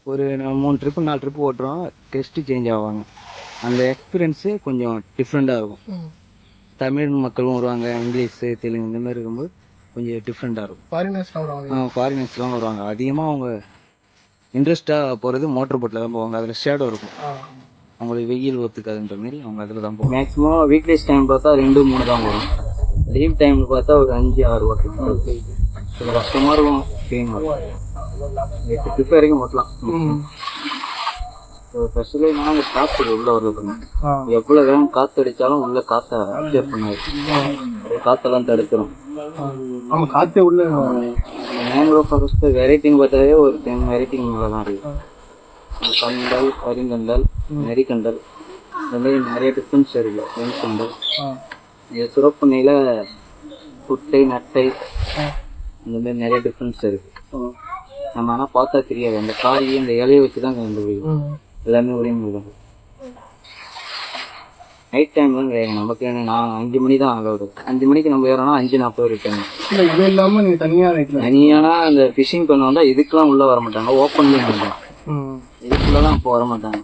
ஒரு 3 trip 4 trip ஓட்டுறோம். Test change ஆவாங்க. அந்த எக்ஸ்பீரியன்ஸு கொஞ்சம் டிஃப்ரெண்ட்டாக இருக்கும். தமிழ் மக்களும் வருவாங்க, இங்கிலீஷு, தெலுங்கு இந்த மாதிரி இருக்கும்போது கொஞ்சம் டிஃப்ரெண்ட்டாக இருக்கும். ஃபாரினர்ஸ்லாம் வருவாங்க. அதிகமாக அவங்க இன்ட்ரெஸ்ட்டாக போகிறது மோட்டர் போட்டில் தான் போவாங்க. அதில் ஷேடோ இருக்கும். அவங்களுக்கு வெயில் ஒத்துக்காதுன்ற மாரி அவங்க அதில் தான் போவாங்க. மேக்ஸிமம் வீக்டேஸ் டைம் பார்த்தா 2 3 தான் வரும். லீவ் டைமில் பார்த்தா ஒரு 5 6 ஓட்டலாம். கொஞ்சம் கஷ்டமாக இருக்கும். 8 ட்ரிப் வரைக்கும் ஓட்டலாம். ஸ்பெஷலி நாங்கள் காற்று உள்ளே வருது. எவ்வளோ வேகம் காற்று அடித்தாலும் உள்ளே காற்றை அப்சர்வ் பண்ணாது. காற்றெல்லாம் தடுத்துரும். காற்றே உள்ள மேங்களோ ஃபாரஸ்ட்டு வெரைட்டின்னு பார்த்தாவே ஒரு 10 வெரைட்டிங்க மேலே தான் இருக்குது. கண்டல், கரிங்கண்டல், நெறிக்கண்டல் இந்த மாதிரி நிறைய டிஃப்ரென்ஸ் இருக்குது. வெண்கண்டல் சுரப்பண்ணையில் குட்டை நட்டை இந்த மாதிரி நிறைய டிஃப்ரென்ஸ் இருக்குது. நம்ம ஆனால் பார்த்தா தெரியாது. அந்த காய் இந்த இலையை வச்சு தான் கண்டுபிடிக்கும். எல்லாமே ஒரே மாதிரி தான். நைட் டைம்லாம் கிடையாது. நமக்கு நான் 5 மணி தான் ஆகுது. 5 மணிக்கு நம்ம ஏறோம்னா 5:40 ரிட்டர்ன். இல்லை இது இல்லாமல் நீங்கள் தனியானா அந்த ஃபிஷிங் பண்ணுவாங்க. இதுக்கெலாம் உள்ளே வர மாட்டாங்க. ஓப்பன்லேயே பண்ணுவாங்க. இதுக்குள்ளெல்லாம் இப்போ வர மாட்டாங்க.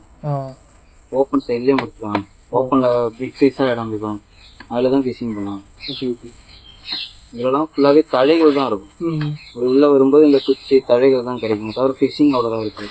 ஓப்பன் சைட்லேயே முடிச்சுவாங்க. ஓப்பனில் பிக் சைஸாக இடம் பிடிப்பாங்க. அதில் தான் ஃபிஷிங் பண்ணுவாங்க. இதெல்லாம் ஃபுல்லாகவே தழைகள் தான் இருக்கும். உள்ளே வரும்போது இந்த குச்சி தழைகள் தான் கிடைக்கும். தவிர ஃபிஷிங் அவ்வளோதான் இருக்குது.